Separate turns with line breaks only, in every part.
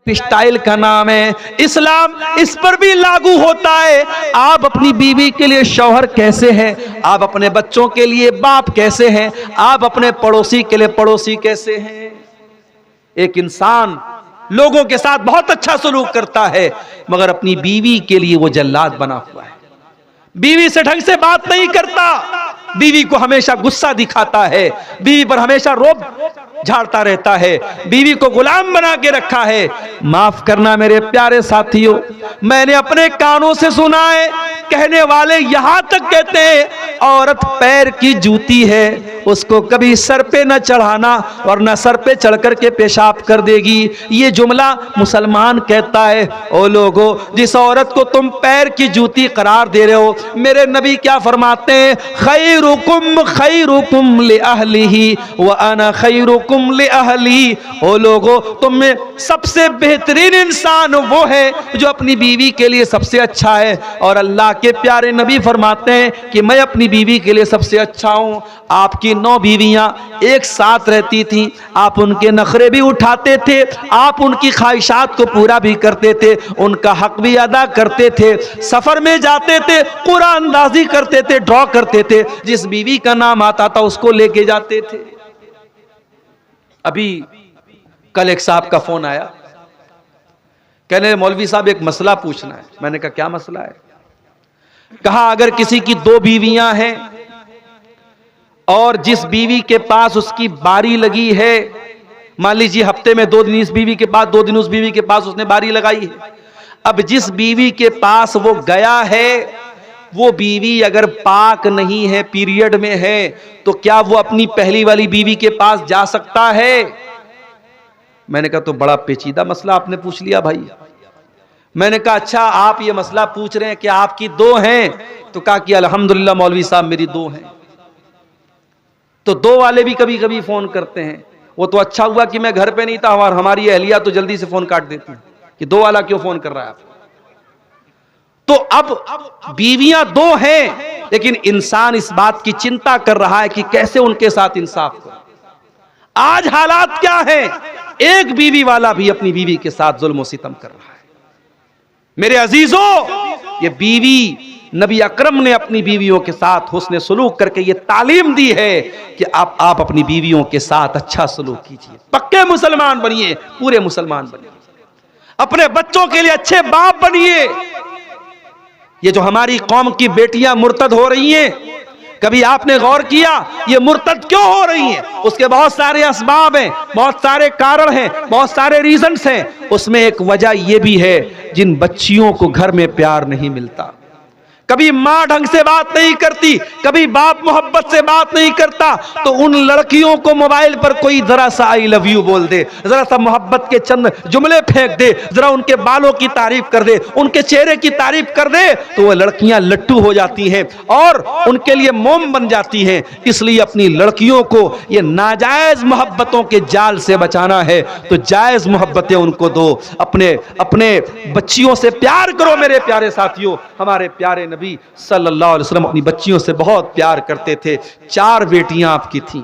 Style का नाम है। इस्लाम इस पर भी लागू होता है। आप अपनी बीवी के लिए शौहर कैसे हैं, आप अपने बच्चों के लिए बाप कैसे हैं, आप अपने पड़ोसी के लिए पड़ोसी कैसे हैं। एक इंसान लोगों के साथ बहुत अच्छा सलूक करता है, मगर अपनी बीवी के लिए वो जल्लाद बना हुआ है। बीवी से ढंग से बात नहीं करता, बीवी को हमेशा गुस्सा दिखाता है, बीवी पर हमेशा रोब झाड़ता रहता है, बीवी को गुलाम बना के रखा है। माफ करना मेरे प्यारे साथियों, मैंने अपने कानों से सुना है, कहने वाले यहां तक कहते हैं औरत पैर की जूती है, उसको कभी सर पे न चढ़ाना और न सर पे चढ़ करके पेशाब कर देगी। ये जुमला मुसलमान कहता है। ओ लोगों, जिस औरत को तुम पैर की जूती करार दे रहे हो, मेरे नबी क्या फरमाते हैं, खैरुकुम li अहलिही व अना खैरुकुम li अहली। ओ लोगों, तुम में सबसे बेहतरीन इंसान वो है जो अपनी बीवी के लिए सबसे अच्छा है, और अल्लाह के प्यारे नबी फरमाते हैं कि मैं अपनी बीवी के लिए सबसे अच्छा हूं। आपकी 9 बीवियां एक साथ रहती थीं, आप उनके नखरे भी उठाते थे, आप उनकी ख्वाहिशात को पूरा भी करते थे, उनका हक भी अदा करते थे, सफर में जाते थे, कुरान अंदाजी करते थे, ड्रॉ करते थे, जिस बीवी का नाम आता था उसको लेके जाते थे। अभी कल एक साहब का फोन आया, कहने मौलवी साहब एक मसला पूछना है। मैंने कहा क्या मसला है? कहा अगर किसी की 2 बीवियां हैं और जिस बीवी के पास उसकी बारी लगी है, मान लीजिए हफ्ते में 2 दिन इस बीवी के पास, 2 दिन उस बीवी के पास उसने बारी लगाई है। अब जिस बीवी के पास वो गया है, वो बीवी अगर पाक नहीं है, पीरियड में है, तो क्या वो अपनी पहली वाली बीवी के पास जा सकता है? मैंने कहा तो बड़ा पेचीदा मसला आपने पूछ लिया भाई। मैंने कहा अच्छा आप ये मसला पूछ रहे हैं कि आपकी 2 हैं? तो कहा कि अल्हम्दुलिल्लाह मौलवी साहब मेरी 2 हैं। तो 2 वाले भी कभी कभी फोन करते हैं। वो तो अच्छा हुआ कि मैं घर पे नहीं था, और हमारी अहलिया तो जल्दी से फोन काट देती है कि 2 वाला क्यों फोन कर रहा है आप। तो अब बीवियां 2 हैं, लेकिन इंसान इस बात की चिंता कर रहा है कि कैसे उनके साथ इंसाफ करें। आज हालात क्या है, एक बीवी वाला भी अपनी बीवी के साथ जुल्म सितम कर रहा है। मेरे अजीजों, ये बीवी नबी अकरम ने अपनी बीवियों के साथ हुस्न सलूक करके ये तालीम दी है कि आप अपनी बीवियों के साथ अच्छा सलूक कीजिए, पक्के मुसलमान बनिए, पूरे मुसलमान बनिए, अपने बच्चों के लिए अच्छे बाप बनिए। ये जो हमारी कौम की बेटियां मुर्तद हो रही हैं, कभी आपने गौर किया ये मुर्तद क्यों हो रही हैं? उसके बहुत सारे असबाब हैं, बहुत सारे कारण हैं, बहुत सारे रीजंस हैं। उसमें एक वजह यह भी है, जिन बच्चियों को घर में प्यार नहीं मिलता, कभी माँ ढंग से बात नहीं करती, कभी बाप मोहब्बत से बात नहीं करता, तो उन लड़कियों को मोबाइल पर कोई जरा सा आई लव यू बोल दे, जरा सा मोहब्बत के चंद जुमले फेंक दे, जरा उनके बालों की तारीफ कर दे, उनके चेहरे की तारीफ कर दे, तो वो लड़कियां लट्टू हो जाती हैं और उनके लिए मोम बन जाती हैं। इसलिए अपनी लड़कियों को ये नाजायज मोहब्बतों के जाल से बचाना है, तो जायज मोहब्बतें उनको दो। अपने अपने बच्चियों से प्यार करो मेरे प्यारे साथियों। हमारे प्यारे नबी सल्लल्लाहु अलैहि वसल्लम अपनी बच्चियों से बहुत प्यार करते थे। 4 बेटियां आपकी थीं,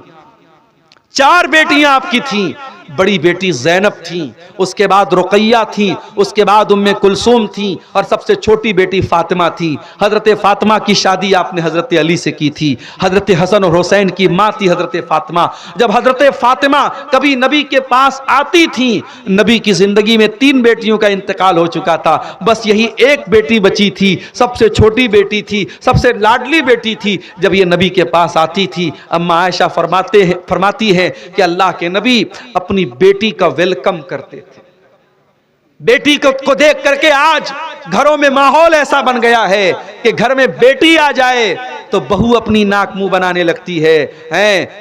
4 बेटियां आपकी थीं। बड़ी बेटी ज़ैनब थी, उसके बाद रुक़ैया थी, उसके बाद उम्मे कुलसूम थी, और सबसे छोटी बेटी फातिमा थी। हज़रत फातिमा की शादी आपने हज़रत अली से की थी। हज़रत हसन और हुसैन की माँ थी हज़रत फातिमा। जब हज़रत फातिमा कभी नबी के पास आती थी, नबी की ज़िंदगी में 3 बेटियों का इंतकाल हो चुका था, बस यही एक बेटी बची थी, सबसे छोटी बेटी थी, सबसे लाडली बेटी थी। जब ये नबी के पास आती थी, अम्मा आयशा फरमाती है कि अल्लाह के नबी अपनी बेटी का वेलकम करते थे। बेटी को देख करके आज घरों में माहौल ऐसा बन गया है कि घर में बेटी आ जाए तो बहू अपनी नाक मुंह बनाने लगती है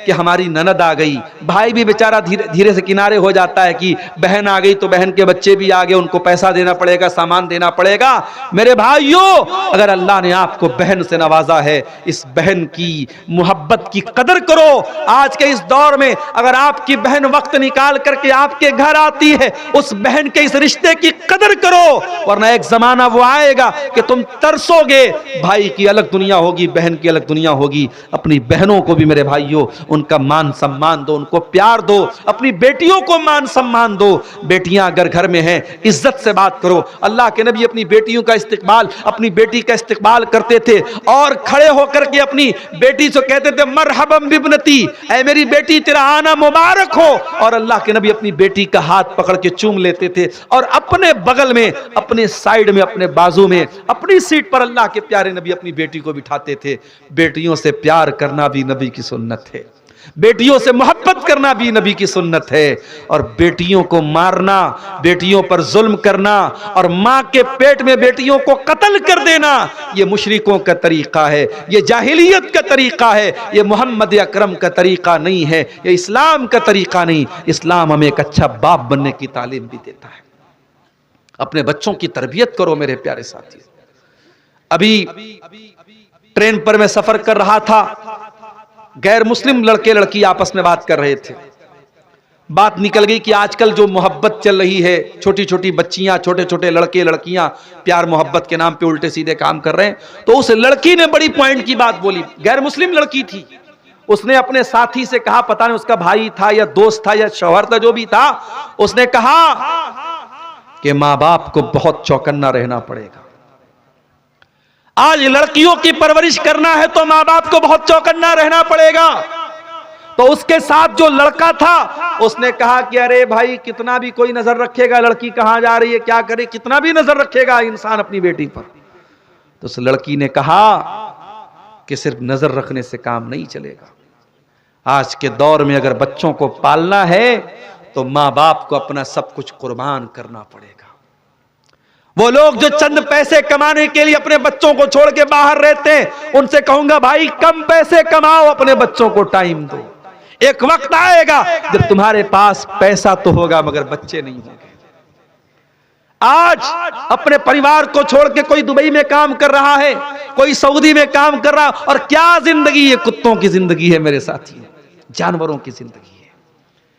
कि हमारी ननद आ गई। भाई भी बेचारा धीरे धीरे से किनारे हो जाता है कि बहन आ गई तो बहन के बच्चे भी आ गए, उनको पैसा देना पड़ेगा, सामान देना पड़ेगा। मेरे भाइयों, अगर अल्लाह ने आपको बहन से नवाजा है, इस बहन की मोहब्बत की कदर करो। आज के इस दौर में अगर आपकी बहन वक्त निकाल करके आपके घर आती है, उस बहन के इस रिश्ते की कदर करो, वरना एक जमाना वो आएगा कि तुम तरसोगे। भाई की अलग दुनिया होगी, बहन उनकी अलग दुनिया होगी। अपनी बहनों को भी मेरे भाइयों उनका मान सम्मान दो, उनको प्यार दो, अपनी बेटियों को मान सम्मान दो। बेटियां अगर घर में हैं इज्जत से बात करो। अल्लाह के नबी अपनी बेटियों का इस्तिकबाल, अपनी बेटी का इस्तिकबाल करते थे और खड़े होकर के अपनी बेटी से कहते थे मरहबम बिबनती, ऐ मेरी बेटी तेरा आना मुबारक हो। और अल्लाह के नबी अपनी बेटी का हाथ पकड़ के चूम लेते थे और अपने बगल में, अपने साइड में, अपने बाजू में, अपनी सीट पर अल्लाह के प्यारे नबी अपनी बेटी को बिठाते थे। बेटियों से प्यार करना भी नबी की सुन्नत है, बेटियों से मोहब्बत करना भी नबी की सुन्नत है। और बेटियों को मारना, बेटियों पर जुल्म करना और मां के पेट में बेटियों को कत्ल कर देना, यह मुशरिकों का तरीका है, यह जाहिलियत का तरीका है, यह मोहम्मद अकरम का तरीका नहीं है, यह इस्लाम का तरीका नहीं। इस्लाम हमें एक अच्छा बाप बनने की तालीम भी देता है। अपने बच्चों की तरबियत करो मेरे प्यारे साथी। अभी ट्रेन पर मैं सफर कर रहा था, गैर मुस्लिम लड़के लड़की आपस में बात कर रहे थे। बात निकल गई कि आजकल जो मोहब्बत चल रही है, छोटी छोटी बच्चियां, छोटे छोटे लड़के लड़कियां प्यार मोहब्बत के नाम पे उल्टे सीधे काम कर रहे हैं। तो उस लड़की ने बड़ी पॉइंट की बात बोली, गैर मुस्लिम लड़की थी। उसने अपने साथी से कहा, पता नहीं उसका भाई था या दोस्त था या शौहर था, जो भी था, उसने कहा कि मां बाप को बहुत चौकन्ना रहना पड़ेगा। आज लड़कियों की परवरिश करना है तो मां बाप को बहुत चौकन्ना रहना पड़ेगा। तो उसके साथ जो लड़का था उसने कहा कि अरे भाई, कितना भी कोई नजर रखेगा, लड़की कहां जा रही है, क्या करे, कितना भी नजर रखेगा इंसान अपनी बेटी पर। तो उस लड़की ने कहा कि सिर्फ नजर रखने से काम नहीं चलेगा। आज के दौर में अगर बच्चों को पालना है तो मां बाप को अपना सब कुछ कुर्बान करना पड़ेगा। वो लोग जो चंद पैसे कमाने के लिए अपने बच्चों को छोड़ के बाहर रहते हैं, उनसे कहूंगा भाई कम पैसे कमाओ, अपने बच्चों को टाइम दो। एक वक्त आएगा जब तुम्हारे पास पैसा तो होगा मगर बच्चे नहीं होंगे। आज अपने परिवार को छोड़ के कोई दुबई में काम कर रहा है, कोई सऊदी में काम कर रहा है, और क्या जिंदगी है, कुत्तों की जिंदगी है मेरे साथी, जानवरों की जिंदगी है।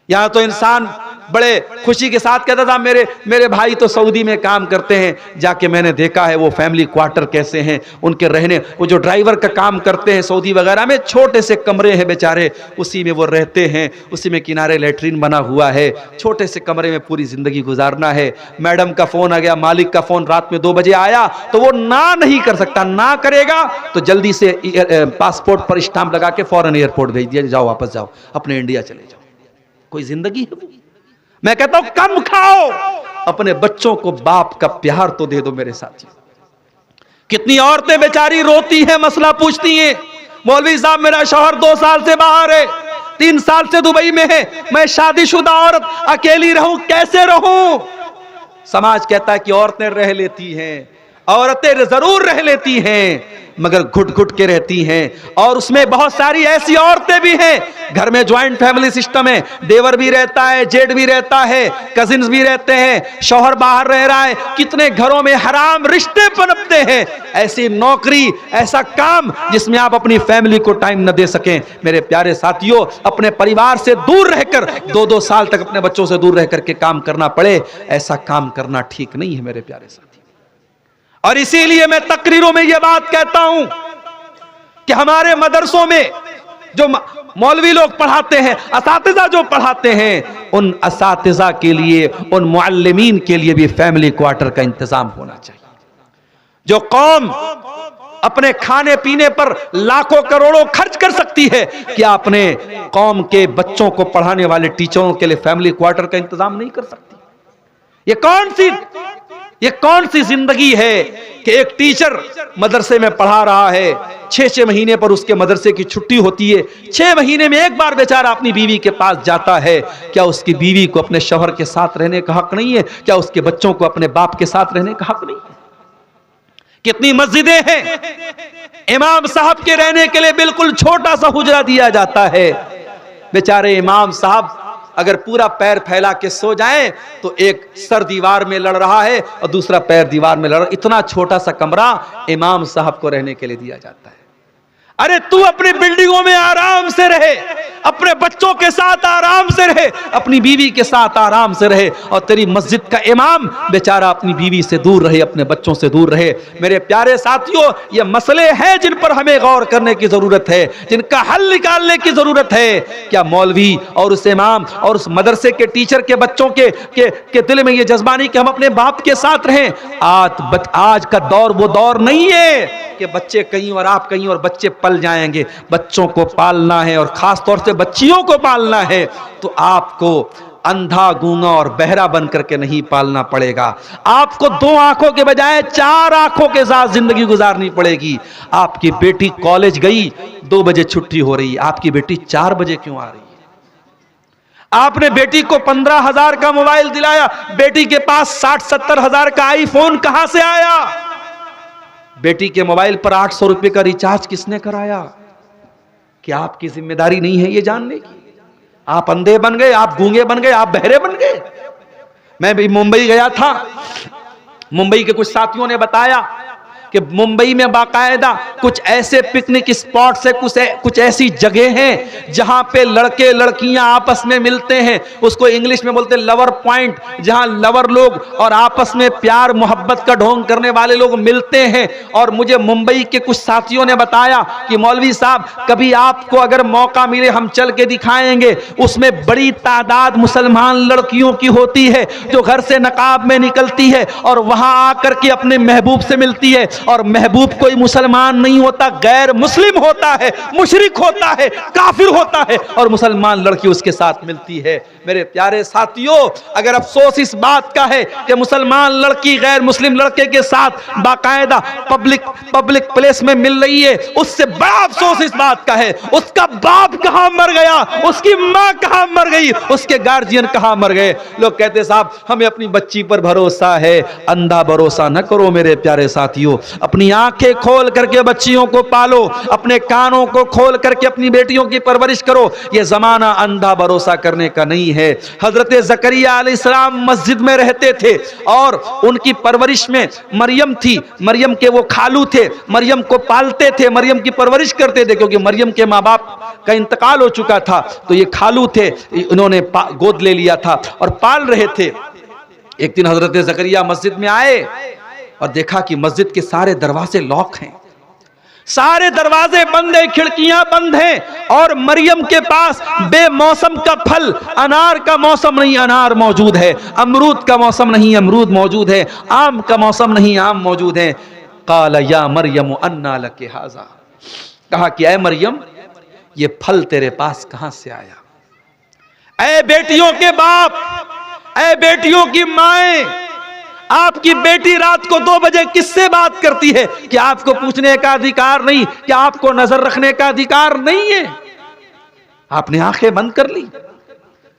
यहां तो इंसान बड़े खुशी के साथ कहता था मेरे भाई तो सऊदी में काम करते हैं, जाके मैंने देखा है वो फैमिली क्वार्टर कैसे हैं, उनके रहने, वो जो ड्राइवर का काम करते हैं सऊदी वगैरह में, छोटे से कमरे हैं बेचारे, उसी में वो रहते हैं, उसी में किनारे लेटरिन बना हुआ है, छोटे से कमरे में पूरी जिंदगी गुजारना है। मैडम का फोन आ गया, मालिक का फोन रात में 2 बजे आया तो वो ना नहीं कर सकता, ना करेगा तो जल्दी से पासपोर्ट पर स्टाम्प लगा के फौरन एयरपोर्ट भेज दिया, जाओ वापस जाओ, अपने इंडिया चले जाओ। कोई जिंदगी है? मैं कहता हूं कम खाओ, अपने बच्चों को बाप का प्यार तो दे दो मेरे साथी। कितनी औरतें बेचारी रोती हैं, मसला पूछती हैं, मौलवी साहब मेरा शौहर 2 साल से बाहर है, 3 साल से दुबई में है, मैं शादीशुदा औरत अकेली रहूं, कैसे रहूं? समाज कहता है कि औरतें रह लेती हैं, औरतें जरूर रह लेती हैं मगर घुट घुट के रहती हैं। और उसमें बहुत सारी ऐसी औरतें भी हैं, घर में ज्वाइंट फैमिली सिस्टम है, देवर भी रहता है, जेठ भी रहता है, कजिन्स भी रहते हैं, शौहर बाहर रह रहा है, कितने घरों में हराम रिश्ते पनपते हैं। ऐसी नौकरी, ऐसा काम जिसमें आप अपनी फैमिली को टाइम न दे सकें। मेरे प्यारे साथियों, अपने परिवार से दूर रहकर 2-2 साल तक अपने बच्चों से दूर रह करके काम करना पड़े, ऐसा काम करना ठीक नहीं है मेरे प्यारे साथी। और इसीलिए मैं तकरीरों में यह बात कहता हूं कि हमारे मदरसों में जो मौलवी लोग पढ़ाते हैं, असातिज़ा जो पढ़ाते हैं, उन असातिज़ा के लिए, उन मुअल्लिमीन के लिए भी फैमिली क्वार्टर का इंतजाम होना चाहिए। जो कौम अपने खाने पीने पर लाखों करोड़ों खर्च कर सकती है, क्या अपने कौम के बच्चों को पढ़ाने वाले टीचरों के लिए फैमिली क्वार्टर का इंतजाम नहीं कर सकती? ये कौन सी जिंदगी है कि एक टीचर मदरसे में पढ़ा रहा है, 6-6 महीने पर उसके मदरसे की छुट्टी होती है, 6 महीने में एक बार बेचारा अपनी बीवी के पास जाता है। क्या उसकी बीवी को अपने शौहर के साथ रहने का हक नहीं है? क्या उसके बच्चों को अपने बाप के साथ रहने का हक नहीं है? कितनी मस्जिदें हैं, इमाम साहब के रहने के लिए बिल्कुल छोटा सा हुजरा दिया जाता है। बेचारे इमाम साहब अगर पूरा पैर फैला के सो जाएं तो एक सर दीवार में लड़ रहा है और दूसरा पैर दीवार में लड़ रहा है, इतना छोटा सा कमरा इमाम साहब को रहने के लिए दिया जाता है। अरे तू अपनी बिल्डिंगों में आराम से रहे, अपने बच्चों के साथ आराम से रहे, अपनी बीवी के साथ आराम से रहे, और तेरी मस्जिद का इमाम बेचारा अपनी बीवी से दूर रहे, अपने बच्चों से दूर रहे। मेरे प्यारे साथियों, ये मसले हैं जिन पर हमें गौर करने की जरूरत है, जिनका हल निकालने की जरूरत है। क्या मौलवी और उस इमाम और उस मदरसे के टीचर के बच्चों के दिल में ये जज्बा नहीं कि हम अपने बाप के साथ रहें? आज का दौर वो दौर नहीं है कि बच्चे कहीं और आप कहीं और बच्चे पल जाएंगे। बच्चों को पालना है और खास तौर से बच्चियों को पालना है तो आपको अंधा, गूंगा और बहरा बन करके नहीं पालना पड़ेगा। आपको 2 आंखों के बजाय 4 आंखों के साथ जिंदगी गुजारनी पड़ेगी। आपकी बेटी कॉलेज गई, 2 बजे छुट्टी हो रही, आपकी बेटी 4 बजे क्यों आ रही है? आपने बेटी को 15,000 का मोबाइल दिलाया, बेटी के पास 60-70 हजार का आईफोन कहां से आया? बेटी के मोबाइल पर 800 रुपए का रिचार्ज किसने कराया? क्या आपकी जिम्मेदारी नहीं है ये जानने की? आप अंधे बन गए, आप गूंगे बन गए, आप बहरे बन गए। मैं भी मुंबई गया था, मुंबई के कुछ साथियों ने बताया कि मुंबई में बाकायदा कुछ ऐसे पिकनिक स्पॉट्स है, कुछ ऐसी जगह हैं जहां पे लड़के लड़कियां आपस में मिलते हैं, उसको इंग्लिश में बोलते हैं लवर पॉइंट, जहां लवर लोग और आपस में प्यार मोहब्बत का ढोंग करने वाले लोग मिलते हैं। और मुझे मुंबई के कुछ साथियों ने बताया कि मौलवी साहब, कभी आपको अगर मौका मिले हम चल के दिखाएंगे, उसमें बड़ी तादाद मुसलमान लड़कियों की होती है जो घर से नकाब में निकलती है और वहां आकर के अपने महबूब से मिलती है। और महबूब कोई मुसलमान नहीं होता, गैर मुस्लिम होता है, मुशरिक होता है, काफिर होता है, और मुसलमान लड़की उसके साथ मिलती है। मेरे प्यारे साथियों, अगर अफसोस इस बात का है कि मुसलमान लड़की गैर मुस्लिम लड़के के साथ बाकायदा पब्लिक प्लेस में मिल रही है, उससे बड़ा अफसोस इस बात का है उसका बाप कहां मर गया, उसकी मां कहां मर गई, उसके गार्जियन कहां मर गए। लोग कहते साहब हमें अपनी बच्ची पर भरोसा है। अंधा भरोसा न करो मेरे प्यारे साथियों, अपनी आंखें खोल करके बच्चियों को पालो, अपने कानों को खोल करके अपनी बेटियों की परवरिश करो। यह जमाना अंधा भरोसा करने का नहीं है। हजरत जकरिया अलैहिस्सलाम मस्जिद में रहते थे और उनकी परवरिश में मरियम थी, मरियम के वो खालू थे, मरियम को पालते थे, मरियम की परवरिश करते थे, क्योंकि मरियम के माँ बाप का इंतकाल हो चुका था, तो ये खालू थे, उन्होंने गोद ले लिया था और पाल रहे थे। एक दिन हजरत जकरिया मस्जिद में आए और देखा कि मस्जिद के सारे दरवाजे लॉक हैं, सारे दरवाजे बंद हैं, खिड़कियां बंद हैं, और मरियम के पास बेमौसम का फल, अनार का मौसम नहीं अनार मौजूद है, अमरूद का मौसम नहीं अमरूद मौजूद है, आम का मौसम नहीं आम मौजूद है। काला या मरियम अन्ना लके हाजा, कहा कि ऐ मरियम ये फल तेरे पास कहां से आया? ऐ बेटियों के बाप, ऐ बेटियों की माएं, आपकी बेटी रात को 2 बजे किससे बात करती है? कि आपको पूछने का अधिकार नहीं, कि आपको नजर रखने का अधिकार नहीं है? आपने आंखें बंद कर ली,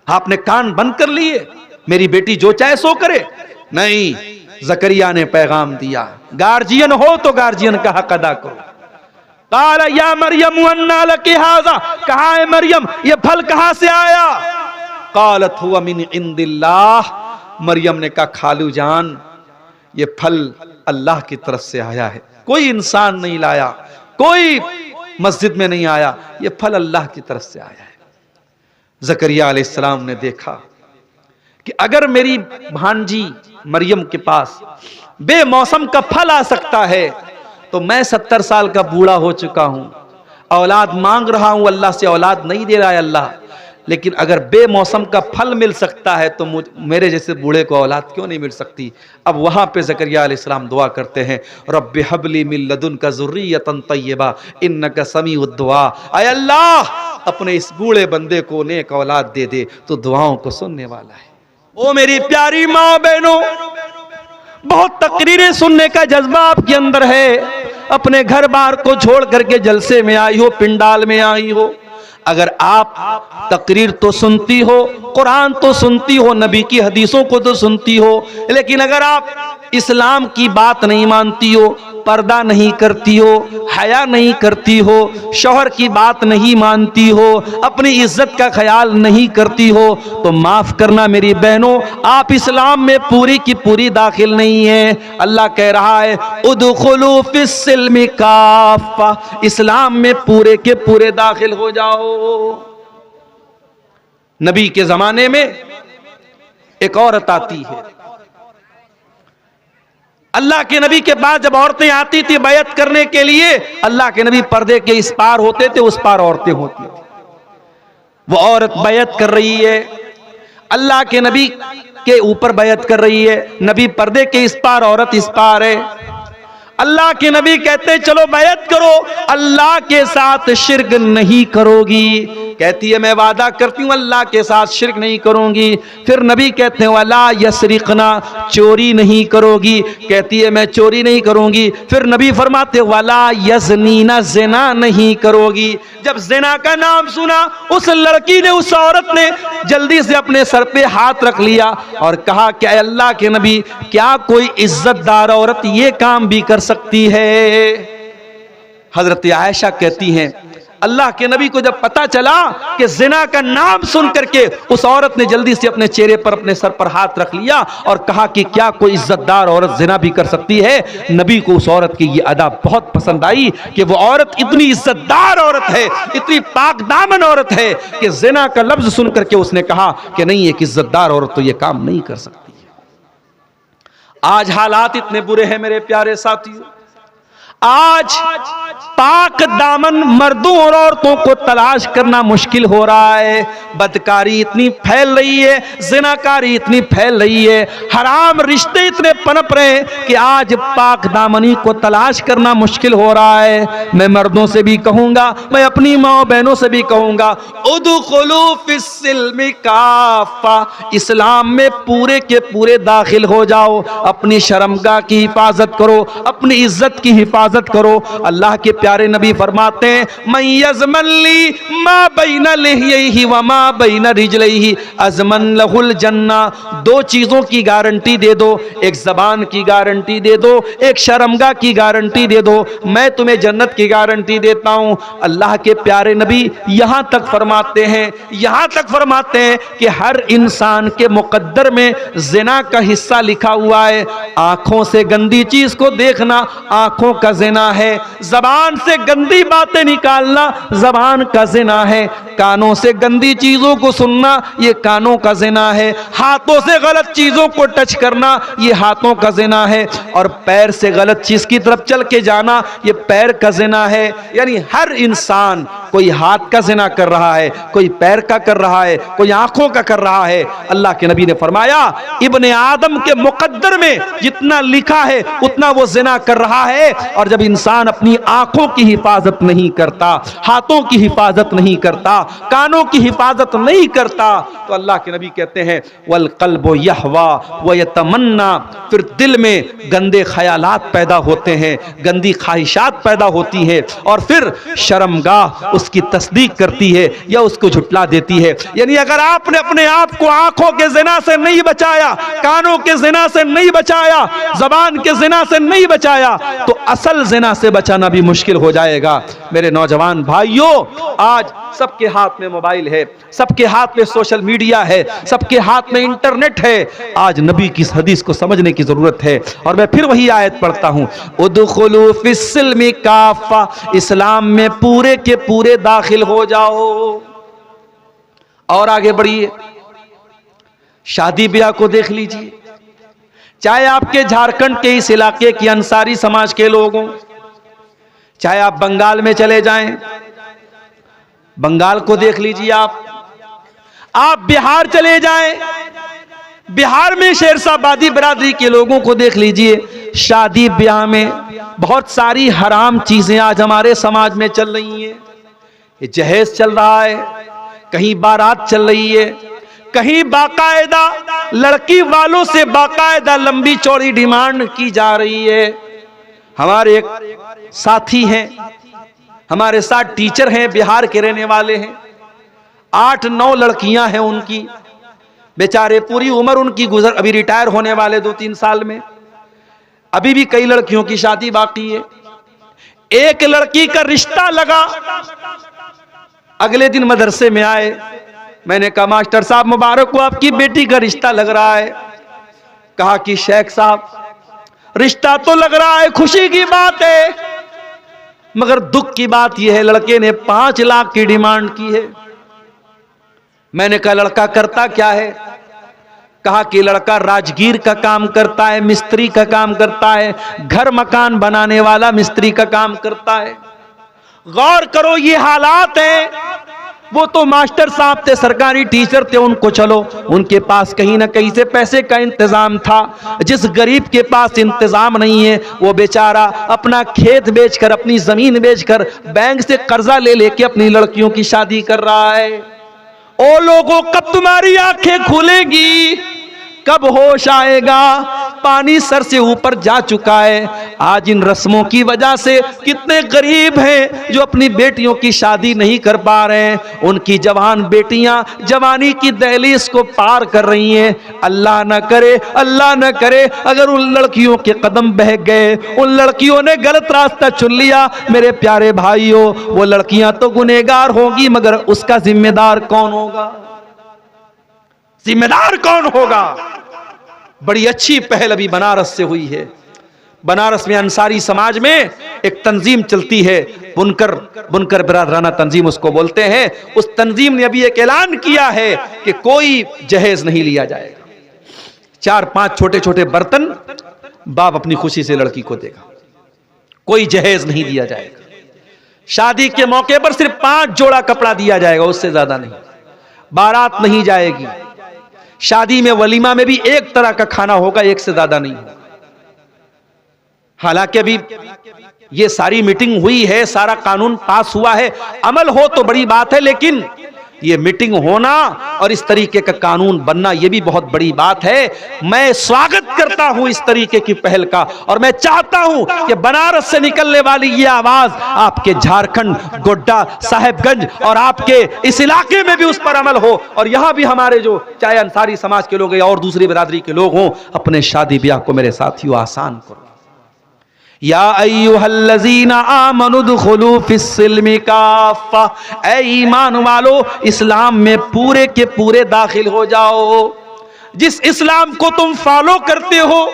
आपने कान बंद कर लिए, मेरी बेटी जो चाहे सो करे? नहीं, जकरिया ने पैगाम दिया, गार्जियन हो तो गार्जियन का हक अदा करो। काला या मरियम अन्ना लकी हाजा, कहा है मरियम ये फल कहां से आया? कालत हुवा मिन इंदिल्लाह, मरियम ने कहा खालू जान ये फल अल्लाह की तरफ से आया है, कोई इंसान नहीं लाया, कोई मस्जिद में नहीं आया, ये फल अल्लाह की तरफ से आया है। जकरिया अलैहिस्सलाम ने देखा कि अगर मेरी भांजी मरियम के पास बेमौसम का फल आ सकता है तो मैं 70 साल का बूढ़ा हो चुका हूं, औलाद मांग रहा हूं, अल्लाह से औलाद नहीं दे रहा है अल्लाह, लेकिन अगर बेमौसम का फल मिल सकता है तो मेरे जैसे बूढ़े को औलाद क्यों नहीं मिल सकती? अब वहां पे ज़करिया अलैहिस्सलाम दुआ करते हैं, रब्बि हबली मिन लदुनका ज़ुर्रियतन तय्यबा इन्नका समीउद दुआ, ऐ अल्लाह अपने इस बूढ़े बंदे को नेक औलाद दे दे, तो दुआओं को सुनने वाला है। ओ मेरी प्यारी माँ बहनों, बहुत तकरीरें सुनने का जज्बा आपके अंदर है, अपने घर बार को छोड़ करके जलसे में आई हो, पिंडाल में आई हो, अगर आप तकरीर तो सुनती हो, कुरान तो सुनती हो, नबी की हदीसों को तो सुनती हो, लेकिन अगर आप इस्लाम की बात नहीं मानती हो, पर्दा नहीं करती हो, हया नहीं करती हो, शौहर की बात नहीं मानती हो, अपनी इज्जत का ख्याल नहीं करती हो, तो माफ करना मेरी बहनों, आप इस्लाम में पूरी की पूरी दाखिल नहीं है। अल्लाह कह रहा है उदखुलू फिस्सिल्मि काफ़ा, इस्लाम में पूरे के पूरे दाखिल हो जाओ। नबी के जमाने में एक औरत आती है। अल्लाह के नबी के पास जब औरतें आती थी बैत करने के लिए, अल्लाह के नबी पर्दे के इस पार होते थे, उस पार औरतें होती थी। वो औरत बैत कर रही है, अल्लाह के नबी के ऊपर बैत कर रही है। नबी पर्दे के इस पार, औरत इस पार है। अल्लाह के नबी कहते चलो बैत करो, अल्लाह के साथ शिर्क नहीं करोगी। कहती है मैं वादा करती हूं अल्लाह के साथ शिर्क नहीं करूंगी। फिर नबी कहते हैं वला यसरिकना, चोरी नहीं करोगी। कहती है मैं चोरी नहीं करूंगी। फिर नबी फरमाते वला यज़नीना, ज़िना नहीं करोगी। जब ज़िना का नाम सुना, उस लड़की ने, उस औरत ने जल्दी से अपने सर पे हाथ रख लिया और कहा क्या अल्लाह के नबी, क्या कोई इज्जतदार औरत ये काम भी कर सकती है? हजरत आयशा कहती हैं अल्लाह के नबी को जब पता चला कि जिना का नाम सुन करके उस औरत ने जल्दी से अपने चेहरे पर, अपने सर पर हाथ रख लिया और कहा कि क्या कोई इज्जतदार औरत जिना भी कर सकती है? नबी को उस औरत की ये अदा बहुत पसंद आई कि वो औरत इतनी इज्जतदार औरत है, इतनी पाक दामन औरत है कि जिना का लफ्ज सुन करके उसने कहा कि नहीं, एक इज्जतदार औरत तो ये काम नहीं कर सकती है। आज हालात इतने बुरे हैं मेरे प्यारे साथियों, आज पाक दामन मर्दों और औरतों को तलाश करना मुश्किल हो रहा है। बदकारी इतनी फैल रही है, जिनाकारी इतनी फैल रही है, हराम रिश्ते इतने पनप रहे हैं कि आज पाक दामनी को तलाश करना मुश्किल हो रहा है। मैं मर्दों से भी कहूंगा, मैं अपनी माँ बहनों से भी कहूंगा, उदखुलू फिस्सिल्मि काफ़ा, इस्लाम में पूरे के पूरे दाखिल हो जाओ। अपनी शर्मगाह की हिफाजत करो, अपनी इज्जत की हिफाजत करो। अल्लाह के प्यारे नबी फरमाते हैं मैं यज़मली मा बैन लिह्यैहि व मा बैन रिजलैहि अज़मन लहुल जन्ना। दो चीजों की गारंटी दे दो, एक जबान की गारंटी दे दो, एक शर्मगाह की गारंटी दे दो, मैं तुम्हें जन्नत की गारंटी देता हूं। अल्लाह के प्यारे नबी यहां तक फरमाते हैं, यहां तक फरमाते हैं कि हर इंसान के मुकद्दर में जिना का हिस्सा लिखा हुआ है। आंखों से गंदी चीज को देखना आंखों का जिना है, जबान से गंदी बातें निकालना जबान का जिना है, कानों से गंदी चीजों को सुनना ये कानों का जिना है, हाथों से गलत चीजों को टच करना ये हाथों का जिना है, और पैर से गलत चीज की तरफ चल के जाना ये पैर का जिना है। यानी हर इंसान कोई हाथ का जिना कर रहा है, कोई पैर का कर रहा है, कोई आंखों का कर रहा है। अल्लाह के नबी ने फरमाया इब्ने आदम के मुकद्दर में जितना लिखा है उतना वो जिना कर रहा है। और जब इंसान अपनी आंखों की हिफाजत नहीं करता, हाथों की हिफाजत नहीं करता, कानों की हिफाजत नहीं करता, तो अल्लाह के नबी कहते हैं वल क़ल्बु यहवा व यतमन्ना, फिर दिल में गंदे ख्यालात पैदा होते हैं, गंदी ख्वाहिशात पैदा होती है, और फिर शर्मगाह उसकी तस्दीक करती है या उसको झुटला देती है। यानी अगर आपने अपने आप को आंखों के जिना से नहीं बचाया, कानों के जिना से नहीं बचाया, जबान के जिना से नहीं बचाया, तो असल जिना से बचाना भी मुश्किल हो जाएगा। मेरे नौजवान भाइयों, आज सबके हाथ में मोबाइल है, सबके हाथ में सोशल मीडिया है, सबके हाथ में इंटरनेट है। आज नबी की इस हदीस को समझने की जरूरत है। और मैं फिर वही आयत पढ़ता हूं, उदखुलू फिस्सिल्मि काफ़ा, इस्लाम में पूरे के पूरे दाखिल हो जाओ। और आगे बढ़िए, शादी ब्याह को देख लीजिए, चाहे आपके झारखंड के इस इलाके की अंसारी समाज के लोग हों, चाहे आप बंगाल में चले जाएं, बंगाल को देख लीजिए, आप बिहार चले जाएं, बिहार में शेरशाहबादी बरादरी के लोगों को देख लीजिए। शादी ब्याह में बहुत सारी हराम चीजें आज हमारे समाज में चल रही हैं। ये जहेज चल रहा है, कहीं बारात चल रही है, कहीं बाकायदा लड़की वालों से बाकायदा लंबी चौड़ी डिमांड की जा रही है। हमारे एक साथी हैं, हमारे साथ टीचर हैं, बिहार के रहने वाले हैं, 8-9 लड़कियां हैं उनकी, बेचारे पूरी उम्र उनकी गुजर, अभी रिटायर होने वाले 2-3 साल में, अभी भी कई लड़कियों की शादी बाकी है। एक लड़की का रिश्ता लगा, अगले दिन मदरसे में आए, मैंने कहा मास्टर साहब मुबारक हो, आपकी बेटी का रिश्ता लग रहा है। कहा कि शेख साहब रिश्ता तो लग रहा है, खुशी की बात है, मगर दुख की बात यह है लड़के ने 5 लाख की डिमांड की है। मैंने कहा लड़का करता क्या है? कहा कि लड़का राजगीर का काम करता है, मिस्त्री का काम करता है, घर मकान बनाने वाला मिस्त्री का काम करता है। गौर करो ये हालात हैं। वो तो मास्टर साहब थे, सरकारी टीचर थे, उनको चलो उनके पास कहीं ना कहीं से पैसे का इंतजाम था। जिस गरीब के पास इंतजाम नहीं है वो बेचारा अपना खेत बेचकर, अपनी जमीन बेचकर, बैंक से कर्जा ले लेके अपनी लड़कियों की शादी कर रहा है। ओ लोगों, कब तुम्हारी आंखें खुलेगी, कब होश आएगा? पानी सर से ऊपर जा चुका है। आज इन रस्मों की वजह से कितने गरीब हैं जो अपनी बेटियों की शादी नहीं कर पा रहे हैं। उनकी जवान बेटियां जवानी की दहलीज को पार कर रही हैं। अल्लाह न करे, अल्लाह न करे अगर उन लड़कियों के कदम बह गए, उन लड़कियों ने गलत रास्ता चुन लिया, मेरे प्यारे भाइयों, वो लड़कियां तो गुनहगार होंगी, मगर उसका जिम्मेदार कौन होगा? जिम्मेदार कौन होगा? बड़ी अच्छी पहल अभी बनारस से हुई है। बनारस में अंसारी समाज में एक तंजीम चलती है, बुनकर बिरादराना तंजीम उसको बोलते हैं। उस तंजीम ने अभी एक ऐलान किया है कि कोई जहेज नहीं लिया जाएगा। 4-5 छोटे छोटे बर्तन बाप अपनी खुशी से लड़की को देगा, कोई जहेज नहीं दिया जाएगा। शादी के मौके पर सिर्फ 5 जोड़ा कपड़ा दिया जाएगा, उससे ज्यादा नहीं। बारात नहीं जाएगी। शादी में वलीमा में भी एक तरह का खाना होगा, एक से ज्यादा नहीं होगा। हालांकि अभी ये सारी मीटिंग हुई है, सारा कानून पास हुआ है, अमल हो तो बड़ी बात है, लेकिन ये मीटिंग होना और इस तरीके का कानून बनना ये भी बहुत बड़ी बात है। मैं स्वागत करता हूं इस तरीके की पहल का, और मैं चाहता हूं कि बनारस से निकलने वाली ये आवाज आपके झारखंड, गोड्डा, साहेबगंज और आपके इस इलाके में भी उस पर अमल हो, और यहां भी हमारे जो चाहे अंसारी समाज के लोग या और दूसरी बिरादरी के लोग हों, अपने शादी ब्याह को मेरे साथियों आसान करो। या अय्युहल्लज़ीना आमनु दुखुलू फिस्सिल्मि काफ़ा, ऐ ईमान वालो इस्लाम में पूरे के पूरे दाखिल हो जाओ। जिस इस्लाम को तुम फॉलो करते हो,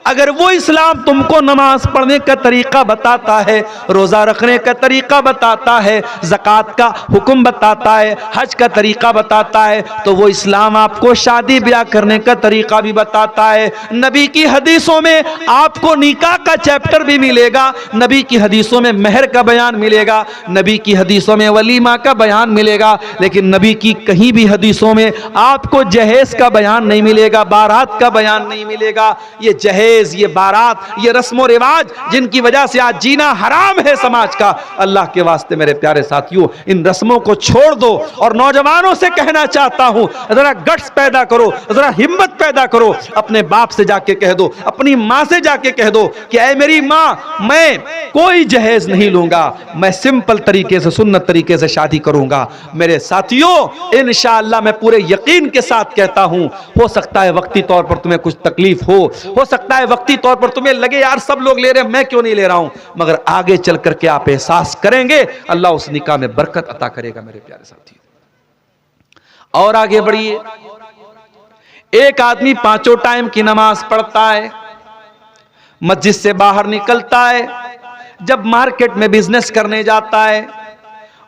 अगर वो इस्लाम तुमको नमाज पढ़ने का तरीका बताता है, रोजा रखने का तरीका बताता है, ज़कात का हुक्म बताता है, हज का तरीका बताता है, तो वो इस्लाम आपको शादी ब्याह करने का तरीका भी बताता है। नबी की हदीसों में आपको निकाह का चैप्टर भी मिलेगा, नबी की हदीसों में मेहर का बयान मिलेगा, नबी की हदीसों में वलीमा का बयान मिलेगा, लेकिन नबी की कहीं भी हदीसों में आपको जहेज का बयान नहीं मिलेगा, बारात का बयान नहीं मिलेगा। ये जहेज, ये बारात, ये रस्मो रिवाज जिनकी वजह से आज जीना हराम है समाज का, अल्लाह के वास्ते मेरे प्यारे साथियों इन रस्मों को छोड़ दो। और नौजवानों से कहना चाहता हूं, जरा गट्स पैदा करो, जरा हिम्मत पैदा करो। अपने बाप से जाके कह दो, अपनी मां से जाके कह दो कि ऐ मेरी मां, मैं कोई जहेज नहीं लूंगा, मैं सिंपल तरीके से, सुन्नत तरीके से शादी करूंगा। मेरे साथियों इंशाअल्लाह मैं पूरे यकीन के साथ कहता हूं, हो सकता है वक्ती तौर पर तुम्हें कुछ तकलीफ हो सकता है वक्ती तौर पर तुम्हें लगे यार सब लोग ले रहे हैं, मैं क्यों नहीं ले रहा हूं, मगर आगे चल करके आप एहसास करेंगे अल्लाह उस निकाह में बरकत अता करेगा मेरे प्यारे साथी। और आगे बढ़िए, एक आदमी 5 टाइम की नमाज पढ़ता है, मस्जिद से बाहर निकलता है, जब मार्केट में बिजनेस करने जाता है,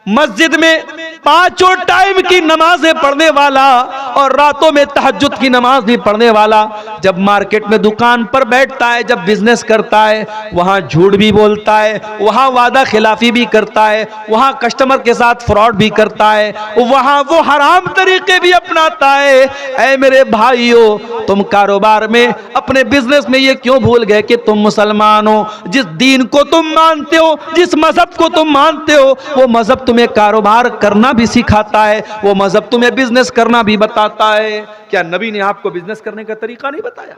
मस्जिद में 5 टाइम की नमाजें पढ़ने वाला और रातों में तहज्जुद की नमाज भी पढ़ने वाला, जब मार्केट में दुकान पर बैठता है, जब बिजनेस करता है, वहां झूठ भी बोलता है, वहां वादा खिलाफी भी करता है, वहां कस्टमर के साथ फ्रॉड भी करता है, वहां वो हराम तरीके भी अपनाता है। ऐ मेरे भाइयों, तुम कारोबार में, अपने बिजनेस में ये क्यों भूल गए कि तुम मुसलमान हो? जिस दीन को तुम मानते हो, जिस मजहब को तुम मानते हो, वो मजहब तुम्हें कारोबार करना भी सिखाता है, वो मजहब तुम्हें बिजनेस करना भी बताता है। क्या नबी ने आपको बिजनेस करने का तरीका नहीं बताया?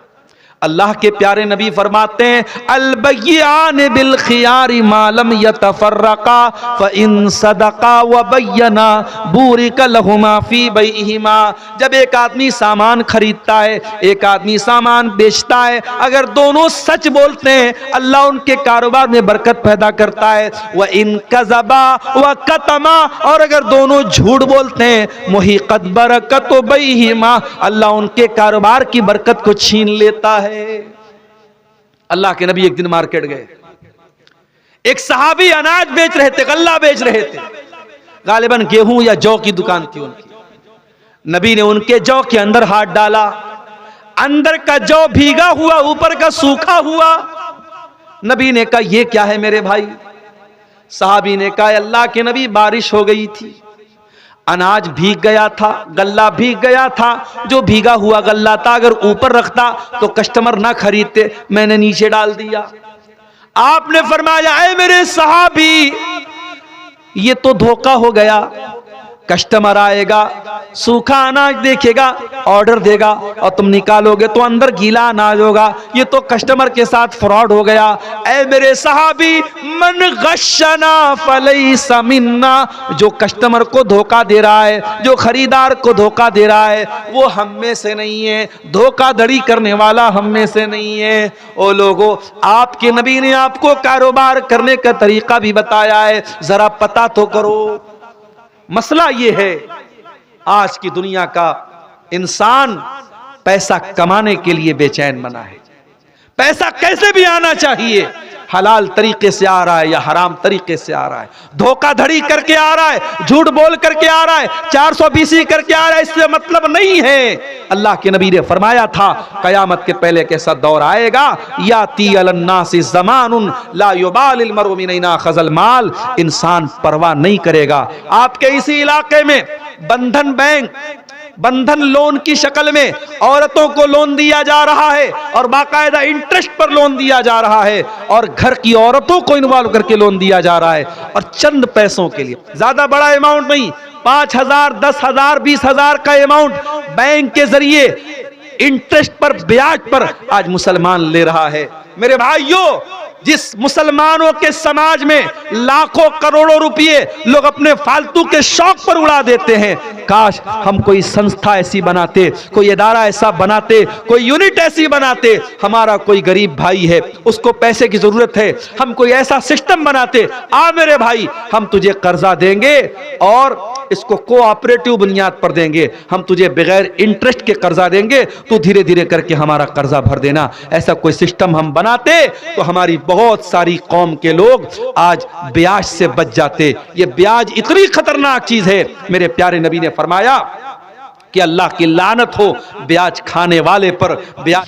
अल्लाह के प्यारे नबी फरमाते हैं, अल बय्यान बिल खियारी मालम यतफर्रका फ़इन सदका व बय्यना बुरिका लहुमा फी बैहिमा। जब एक आदमी सामान खरीदता है, एक आदमी सामान बेचता है, अगर दोनों सच बोलते हैं अल्लाह उनके कारोबार में बरकत पैदा करता है। व इन कज़बा व कतमा, और अगर दोनों झूठ बोलते हैं, मुहिक़त बरकत बैहिमा, अल्लाह उनके कारोबार की बरकत को छीन लेता है। अल्लाह के नबी एक दिन मार्केट गए, एक सहाबी अनाज बेच रहे थे, गल्ला बेच रहे थे, गालिबन गेहूं या जौ की दुकान थी उनकी। नबी ने उनके जौ के अंदर हाथ डाला, अंदर का जौ भीगा हुआ, ऊपर का सूखा हुआ। नबी ने कहा यह क्या है मेरे भाई? साहबी ने कहा अल्लाह के नबी बारिश हो गई थी, अनाज भीग गया था, गल्ला भीग गया था। जो भीगा हुआ गल्ला था अगर ऊपर रखता तो कस्टमर ना खरीदते, मैंने नीचे डाल दिया। आपने फरमाया ऐ मेरे सहाबी, ये तो धोखा हो गया। कस्टमर आएगा, सूखा अनाज देखेगा, ऑर्डर देगा और तुम निकालोगे तो अंदर गीला अनाज होगा। ये तो कस्टमर के साथ फ्रॉड हो गया। ऐ मेरे सहाबी, मन गश्शना फलैसा मिन्ना, जो कस्टमर को धोखा दे रहा है, जो खरीदार को धोखा दे रहा है, वो हम में से नहीं है। धोखाधड़ी करने वाला हम में से नहीं है। ओ लोगों, आपके नबी ने आपको कारोबार करने का तरीका भी बताया है, जरा पता तो करो। मसला ये है, आज की दुनिया का इंसान पैसा कमाने के लिए बेचैन बना है। पैसा कैसे भी आना चाहिए, हलाल तरीके से आ रहा है या हराम तरीके से आ रहा है, धोखाधड़ी करके आ रहा है, झूठ बोल करके आ रहा है, 420 करके आ रहा है, इससे मतलब नहीं है। अल्लाह के नबी ने फरमाया था कयामत के पहले कैसा दौर आएगा, याती अलन्नासी ज़मानुन ला युबालिल मरउ मिन ऐना खज़ल माल, इंसान परवाह नहीं करेगा। आपके इसी इलाके में बंधन बैंक, बंधन लोन की शक्ल में औरतों को लोन दिया जा रहा है और बाकायदा इंटरेस्ट पर लोन दिया जा रहा है, और घर की औरतों को इन्वॉल्व करके लोन दिया जा रहा है, और चंद पैसों के लिए, ज्यादा बड़ा अमाउंट नहीं, 5,000, 10,000, 20,000 का अमाउंट बैंक के जरिए इंटरेस्ट पर, ब्याज पर आज मुसलमान ले रहा है। मेरे भाइयों, जिस मुसलमानों के समाज में लाखों करोड़ों रुपए लोग अपने फालतू के शौक पर उड़ा देते हैं, काश हम कोई संस्था ऐसी बनाते, कोई इदारा ऐसा बनाते, कोई यूनिट ऐसी बनाते। हमारा कोई गरीब भाई है, उसको पैसे की जरूरत है, हम कोई ऐसा सिस्टम बनाते, आ मेरे भाई हम तुझे कर्जा देंगे और इसको कोऑपरेटिव बुनियाद पर देंगे, हम तुझे बगैर इंटरेस्ट के कर्जा देंगे, तू धीरे धीरे करके हमारा कर्जा भर देना। ऐसा कोई सिस्टम हम बनाते तो हमारी बहुत सारी कौम के लोग आज ब्याज से बच जाते। ये ब्याज इतनी खतरनाक चीज है, मेरे प्यारे नबी ने फरमाया कि अल्लाह की लानत हो ब्याज खाने वाले पर। ब्याज,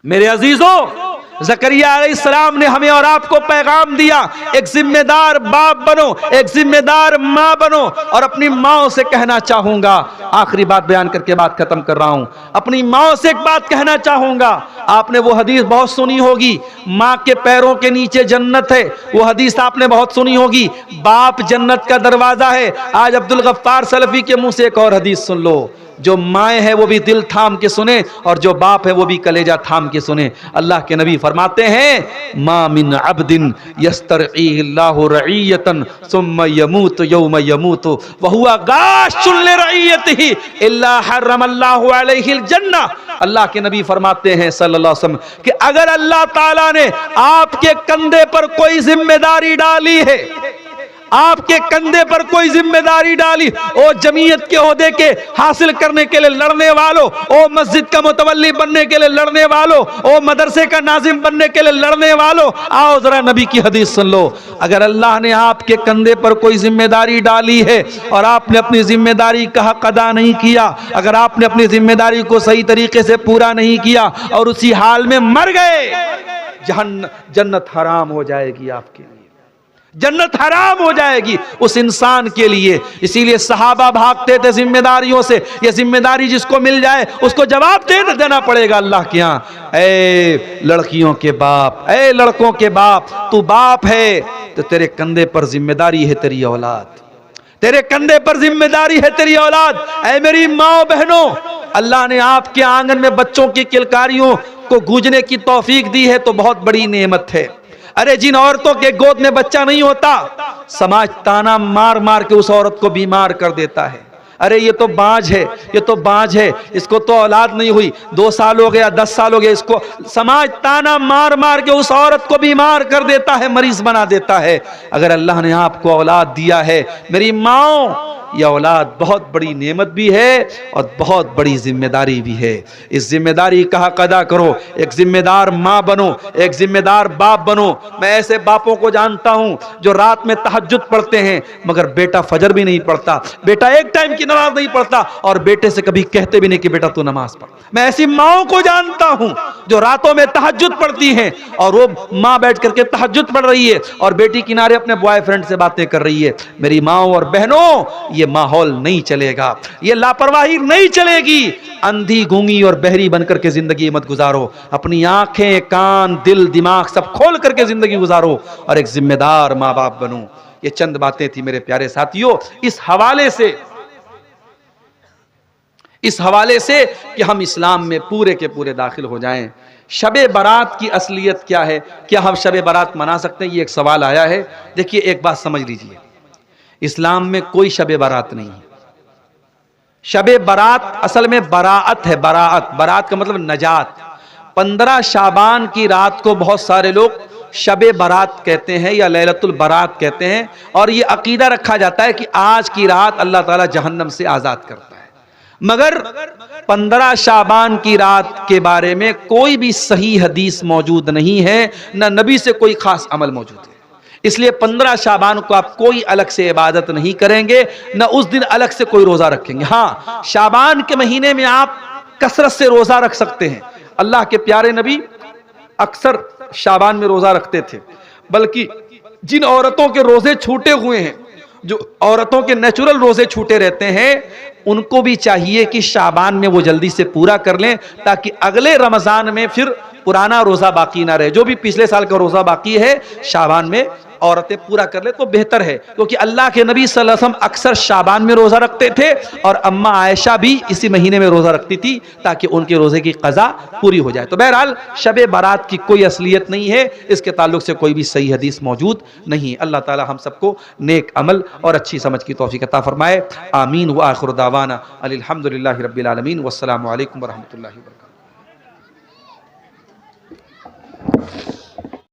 मेरे अजीजों, ज़करिया अलैहिस्सलाम ने हमें और आपको पैगाम दिया, एक जिम्मेदार बाप बनो, एक जिम्मेदार माँ बनो। और अपनी माँ से कहना चाहूंगा, आखिरी बात बयान करके बात खत्म कर रहा हूं, अपनी माँ से एक बात कहना चाहूंगा। आपने वो हदीस बहुत सुनी होगी, माँ के पैरों के नीचे जन्नत है, वो हदीस आपने बहुत सुनी होगी, बाप जन्नत का दरवाजा है। आज अब्दुल गफ्फार सलफी के मुंह से एक और हदीस सुन लो, जो माएँ है वो भी दिल थाम के सुने और जो बाप है वो भी कलेजा थाम के सुने। अल्लाह के नबी फरमाते हैं, मा मिन अब्दिन यस्तरईहिल्लाहु रईयतन सुम्मा यमूत यौम यमूत व हुवा गाशुन लिरईयतिही इल्ला हर्रमल्लाहु अलैहिल जन्नह। अल्लाह के नबी फरमाते हैं सल्लल्लाहु अलैहि वसल्लम कि अगर अल्लाह ताला ने आपके कंधे पर कोई जिम्मेदारी डाली है, आपके कंधे पर कोई जिम्मेदारी डाली, ओ जमीयत के ओहदे के हासिल करने के लिए लड़ने वालों, ओ मस्जिद का मुतवल्ली बनने के लिए लड़ने वालों, ओ मदरसे का नाजिम बनने के लिए लड़ने वालों, आओ जरा नबी की हदीस सुन लो। अगर अल्लाह ने आपके कंधे पर कोई जिम्मेदारी डाली है और आपने अपनी जिम्मेदारी का हक अदा नहीं किया, अगर आपने अपनी जिम्मेदारी को सही तरीके से पूरा नहीं किया और उसी हाल में मर गए, जन्नत हराम हो जाएगी आपके लिए, जन्नत हराम हो जाएगी उस इंसान के लिए। इसीलिए सहाबा भागते थे जिम्मेदारियों से, ये जिम्मेदारी जिसको मिल जाए उसको जवाब देना पड़ेगा अल्लाह के यहाँ। ऐ लड़कियों के बाप, ऐ लड़कों के बाप, तू बाप है तो तेरे कंधे पर जिम्मेदारी है तेरी औलाद, तेरे कंधे पर जिम्मेदारी है तेरी औलाद। ऐ मेरी माँ बहनों, अल्लाह ने आपके आंगन में बच्चों की किलकारियों को गूंजने की तौफीक दी है तो बहुत बड़ी नेमत है। अरे जिन औरतों के गोद में बच्चा नहीं होता, समाज ताना मार मार के उस औरत को बीमार कर देता है। अरे ये तो बांझ है, ये तो बांझ है, इसको तो औलाद नहीं हुई, 2 साल हो गया, 10 साल हो गया, इसको समाज ताना मार मार के उस औरत को बीमार कर देता है, मरीज बना देता है। अगर अल्लाह ने आपको औलाद दिया है, मेरी माँ ये औलाद बहुत बड़ी नेमत भी है और बहुत बड़ी जिम्मेदारी भी है। इस जिम्मेदारी का हक अदा करो। एक जिम्मेदार माँ बनो, एक जिम्मेदार बाप बनो। मैं ऐसे बापों को जानता हूं जो रात में तहज्जुद पढ़ते हैं मगर बेटा फजर भी नहीं पढ़ता, बेटा एक टाइम की नमाज नहीं पढ़ता और बेटे से कभी कहते भी नहीं कि बेटा तू नमाज पढ़। मैं ऐसी माओं को जानता हूं जो रातों में तहज्जुद पढ़ती हैं और वो माँ बैठ करके तहज्जुद पढ़ रही है और बेटी किनारे अपने बॉयफ्रेंड से बातें कर रही है। मेरी माओ और बहनों, ये माहौल नहीं चलेगा, ये लापरवाही नहीं चलेगी। अंधी गूंगी और बहरी बनकर के जिंदगी मत गुजारो। अपनी आंखें, कान, दिल, दिमाग सब खोल करके जिंदगी गुजारो और एक जिम्मेदार माँ बाप बनो। ये चंद बातें थी मेरे प्यारे साथियों, इस हवाले से कि हम इस्लाम में पूरे के पूरे दाखिल हो जाएं। शबे बारात की असलियत क्या है? क्या हम शबे बारात मना सकते हैं? ये एक सवाल आया है। देखिए, एक बात समझ लीजिए, इस्लाम में कोई शबे बारात नहीं है। शबे बारात असल में बराअत है। बरात का मतलब नजात। 15 शाबान की रात को बहुत सारे लोग शबे बारात कहते हैं या लैलतुल बारात कहते हैं और ये अकीदा रखा जाता है कि आज की रात अल्लाह ताला जहन्नम से आजाद करता है। मगर 15 शाबान की रात के बारे में कोई भी सही हदीस मौजूद नहीं है, न नबी से कोई खास अमल मौजूद है। इसलिए 15 शाबान को आप कोई अलग से इबादत नहीं करेंगे, न उस दिन अलग से कोई रोजा रखेंगे। हाँ, शाबान के महीने में आप कसरत से रोजा रख सकते हैं। अल्लाह के प्यारे नबी अक्सर शाबान में रोजा रखते थे। बल्कि जिन औरतों के रोजे छूटे हुए हैं, जो औरतों के नेचुरल रोजे छूटे रहते हैं, उनको भी चाहिए कि शाबान में वो जल्दी से पूरा कर लें ताकि अगले रमजान में फिर पुराना रोजा बाकी ना रहे। जो भी पिछले साल का रोजा बाकी है शाबान में औरतें पूरा कर ले तो बेहतर है, क्योंकि अल्लाह के नबी सल्लल्लाहु अलैहि वसल्लम अक्सर शाबान में रोजा रखते थे और अम्मा आयशा भी इसी महीने में रोजा रखती थी ताकि उनके रोजे की कज़ा पूरी हो जाए। तो बहरहाल शबे बारात की कोई असलियत नहीं है, इसके ताल्लुक से कोई भी सही हदीस मौजूद नहीं है। अल्लाह ताला हम सबको नेक अमल और अच्छी समझ की तौफीक अता फरमाए। आमीन व आखिर दावाना अल्हम्दुलिल्लाहि रब्बिल आलमीन वस्सलामु अलैकुम व रहमतुल्लाहि व बरकातहू।